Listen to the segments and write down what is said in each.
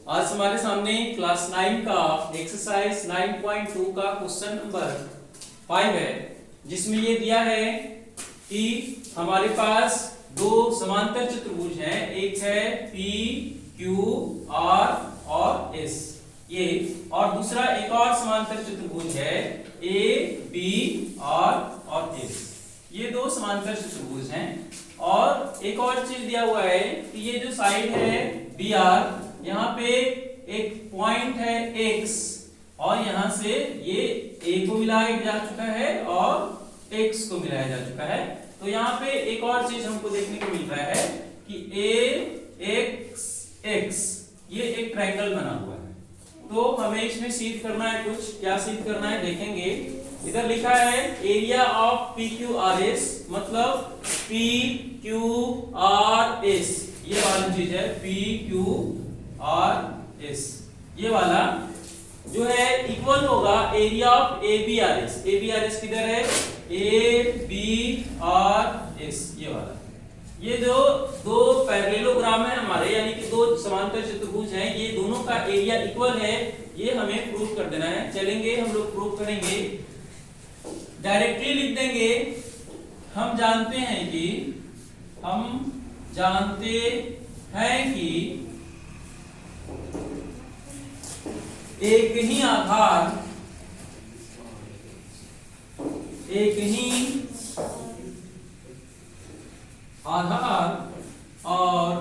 आज हमारे सामने क्लास 9 का एक्सरसाइज 9.2 का क्वेश्चन नंबर 5 है, जिसमें ये दिया है कि हमारे पास दो समांतर चतुर्भुज हैं, एक है पी क्यू आर और एस ये, और दूसरा एक और समांतर चतुर्भुज है ए बी आर और एस। ये दो समांतर चतुर्भुज हैं। और एक और चीज दिया हुआ है कि ये जो साइड है बी आर, यहाँ पे एक पॉइंट है x और यहाँ से ये a को मिलाया जा चुका है और x को मिलाया जा चुका है। तो यहाँ पे एक और चीज हमको देखने को मिल रहा है कि a x x ये एक ट्रायंगल बना हुआ है। तो हमें इसमें सिद्ध करना है, कुछ क्या सिद्ध करना है देखेंगे। इधर लिखा है area of P Q R S, मतलब पी क्यू आर एस ये वाली चीज है, पी क्यू आर एस ये वाला जो है इक्वल होगा area of A B R S. A B R S किधर है, ए बी आर एस ये वाला। ये जो दो पैरेललोग्राम है हमारे, यानी कि दो समांतर चतुर्भुज हैं, ये दोनों का एरिया इक्वल है, ये हमें प्रूव कर देना है। चलेंगे हम लोग प्रूव करेंगे, डायरेक्टली लिख देंगे। हम जानते हैं कि एक ही आधार और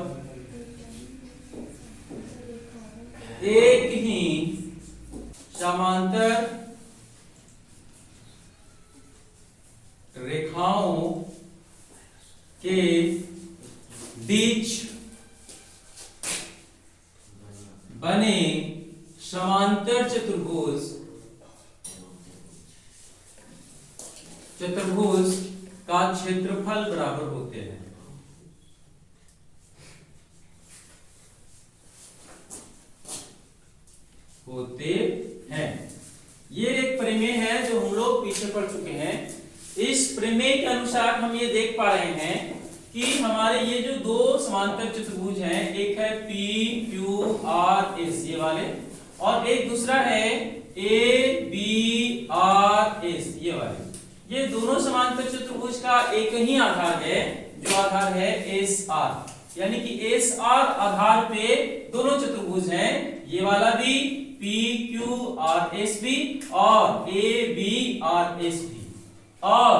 एक ही समांतर रेखाओं के बीच बने समांतर चतुर्भुज का क्षेत्रफल बराबर होते हैं। ये एक प्रमेय है जो हम लोग पीछे पढ़ चुके हैं। इस प्रमेय के अनुसार हम ये देख पा रहे हैं कि हमारे ये जो दो समांतर चतुर्भुज हैं, एक है पी क्यू आर एस ये वाले, और एक दूसरा है ए बी आर एस ये वाले। ये दोनों समांतर चतुर्भुज का एक ही आधार है, जो आधार है एस आर, यानी कि एस आर आधार पे दोनों चतुर्भुज हैं, ये वाला भी पी क्यू आर एस भी और ए बी आर एस भी। और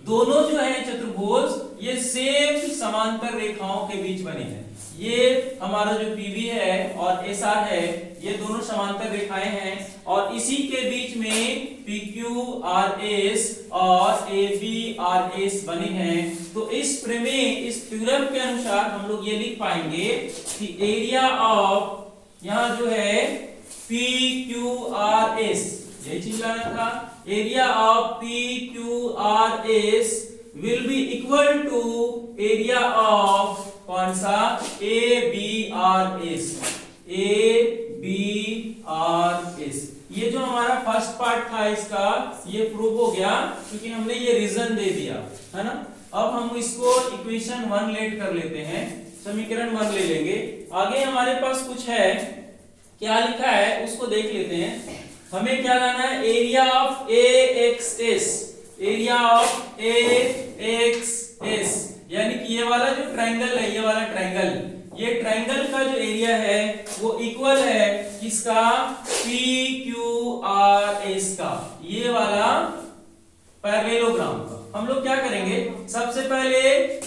दोनों जो है चतुर्भुज ये सेम समांतर रेखाओं के बीच बने हैं। ये हमारा जो पीबी है और एस आर है, ये दोनों समांतर रेखाएं हैं, और इसी के बीच में पी क्यू आर एस और ए बी आर एस बने हैं। तो इस प्रमेय, इस थ्योरम के अनुसार हम लोग ये लिख पाएंगे कि एरिया ऑफ, यहाँ जो है पी क्यू आर एस, यही चीज लाना था, area of P Q R S will be equal to area of कौन सा, A B R S, A B R S. ये जो हमारा फर्स्ट पार्ट था इसका, ये प्रूव हो गया क्योंकि हमने ये रीजन दे दिया है ना। अब हम इसको इक्वेशन 1 लेट कर लेते हैं, समीकरण 1 ले लेंगे। आगे हमारे पास कुछ है, क्या लिखा है उसको देख लेते हैं। हमें क्या लाना है, area of A X S, area of A X S, यानी कि ये वाला जो ट्रायंगल है, ये वाला ट्रायंगल, ये ट्रायंगल का जो एरिया है वो इक्वल है किसका, पी क्यू आर एस का, ये वाला पैरेललोग्राम का। हम लोग क्या करेंगे, सबसे पहले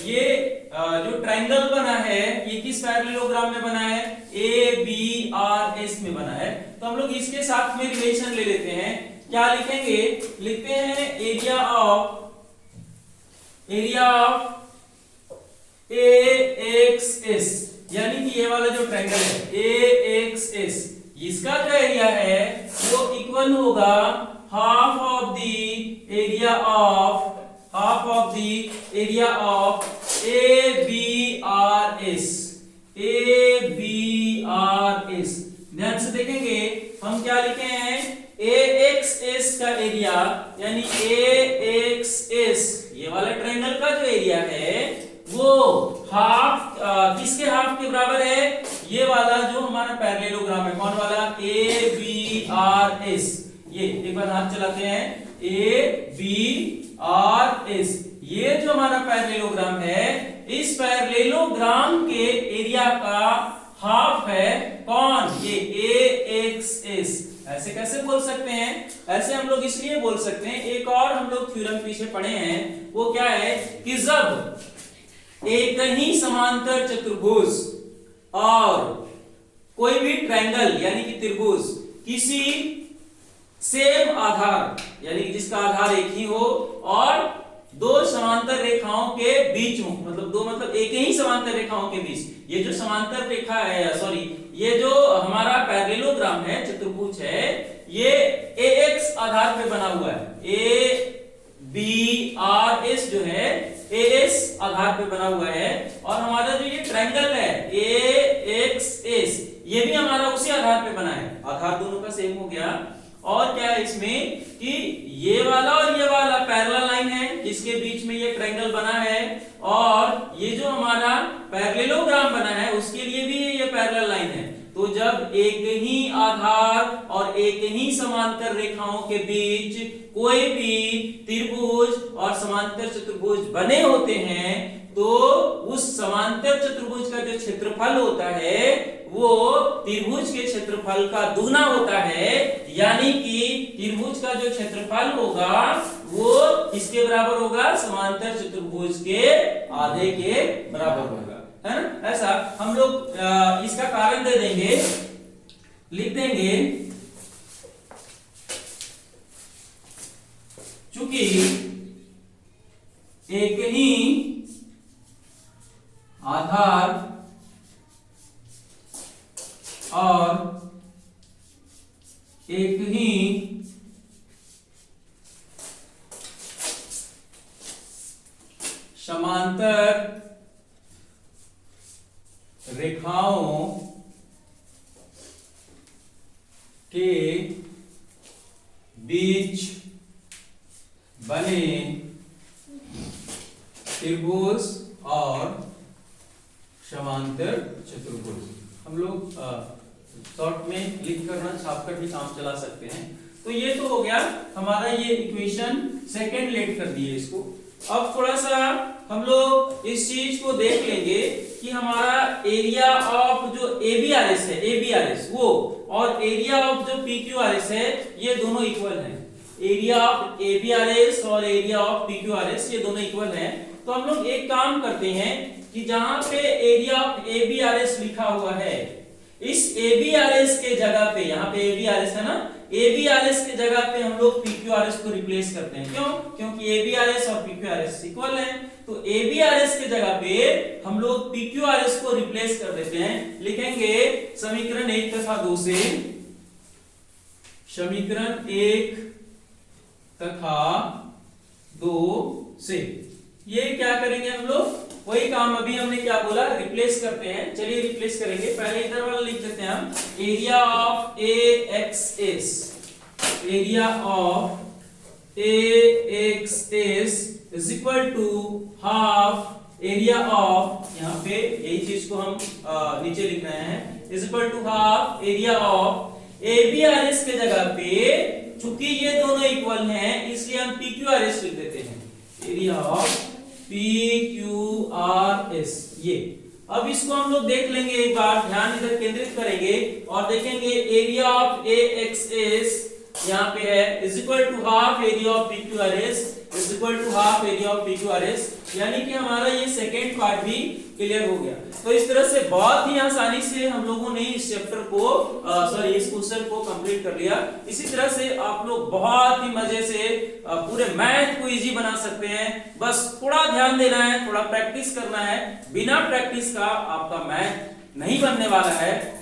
ये जो ट्रायंगल बना है ये किस पैरेललोग्राम में बना है, ए बी आर एस में बना है। तो हम लोग इसके साथ में रिलेशन ले लेते हैं। क्या लिखेंगे, लिखते हैं area of A X S, यानी कि ये वाला जो ट्रायंगल है ए एक्स एस, इसका जो एरिया है वो इक्वल होगा half of the area of A B R S, A B R S. ध्यान से देखेंगे हम क्या लिखे हैं, ए एक्स एस का एरिया, यानी ए एक्स एस ये वाला ट्रायंगल का जो एरिया है वो हाफ किसके हाफ के बराबर है, ये वाला जो हमारा पैरेललोग्राम है, कौन वाला, ए बी आर एस, ये एक बार हाथ चलाते हैं, ए बी आर एस, ये जो हमारा पैरेललोग्राम है, इस पैरेललोग्राम के एरिया का हाफ है कौन, ये ए एक्स एस। ऐसे कैसे बोल सकते हैं, ऐसे हम लोग इसलिए बोल सकते हैं, एक और हम लोग थ्योरम पीछे पढ़े हैं, वो क्या है कि जब एक ही समांतर चतुर्भुज और कोई भी ट्रायंगल यानी कि त्रिभुज किसी सेम आधार यानी कि जिसका आधार एक ही हो और दो समांतर रेखाओं के बीच हो, मतलब दो मतलब एक ही समांतर रेखाओं के बीच, ये जो समांतर रेखा है, सॉरी ये जो हमारा पैरेललोग्राम है, चतुर्भुज है, ये AX आधार पे बना हुआ है, ABRS जो है AS आधार पे बना हुआ है, और हमारा जो ये ट्रायंगल है AXS ये भी हमारा उसी आधार पे बना है, आधार दोनों का सेम हो गया। और क्या है इसमें कि ये वाला और ये वाला पैरेलल लाइन है जिसके बीच में ये ट्रायंगल बना है, और ये जो हमारा पैरेललोग्राम बना है उसके लिए भी ये पैरेलल लाइन है। तो जब एक ही आधार और एक ही समांतर रेखाओं के बीच कोई भी त्रिभुज और समांतर चतुर्भुज बने होते हैं, तो उस समांतर चतुर्भुज का जो क्षेत्रफल होता है वो त्रिभुज के क्षेत्रफल का दुगना होता है, यानी कि त्रिभुज का जो क्षेत्रफल होगा वो किसके बराबर होगा, समांतर चतुर्भुज के आधे के बराबर होगा, है ना। ऐसा हम लोग इसका कारण दे देंगे, लिख देंगे, चूंकि एक ही आधार और एक ही समांतर रेखाओं के बीच बने त्रिभुज और समांतर चतुर्भुज, हम लोग शॉर्ट में लिख करना छापकर भी काम चला सकते हैं। तो ये तो हो गया हमारा, ये इक्वेशन सेकंड लेट कर दिए इसको। अब थोड़ा सा हम लोग इस चीज को देख लेंगे कि हमारा एरिया ऑफ जो ABRS है, ABRS वो, और एरिया ऑफ जो PQRS है, ये दोनों इक्वल हैं। एरिया ऑफ ABRS और एरिया ऑफ PQRS ये दोनों इक्वल हैं। तो हम लोग एक काम करते हैं कि जहां पे एरिया ऑफ ABRS लिखा हुआ है, इस ABRS के जगह पे, यहाँ पे ABRS है ना, ABRS के जगह पे हम लोग PQRS को रिप्लेस करते हैं। क्यों? क्योंकि ABRS और PQRS इक्वल हैं। तो ABRS के जगह पे हम लोग PQRS को रिप्लेस कर देते हैं। लिखेंगे समीकरण 1 तथा 2 से, समीकरण 1 तथा 2 से ये क्या करेंगे हम लोग, वही काम अभी हमने क्या बोला, रिप्लेस करते हैं। चलिए रिप्लेस करेंगे। पहले इधर वाला लिख देते हैं हम, area of AXS, area of AXS is equal to half area of, यहाँ पे यही चीज को हम नीचे लिख रहे हैं, is equal to half area of ABRS के जगह पे, चूंकि ये दोनों इक्वल हैं इसलिए हम PQRS लिख देते हैं, एरिया ऑफ PQRS। ये अब इसको हम लोग देख लेंगे, एक बार ध्यान इधर केंद्रित करेंगे और देखेंगे एरिया ऑफ AXS यहाँ पे है is equal to half area of PQRS is equal to half area of PQRS, यानी कि हमारा ये सेकेंड पार्ट भी क्लियर हो गया। तो इस तरह से बहुत ही आसानी से हम लोगों ने इस चैप्टर को सॉरी इस क्वेश्चन को कंप्लीट कर लिया। इसी तरह से आप लोग बहुत ही मजे से पूरे मैथ को इजी बना सकते हैं। बस थोड़ा ध्यान देना है, थोड़ा प्रैक्टिस करना है। बिना प्रैक्टिस का आपका मैथ नहीं बनने वाला है।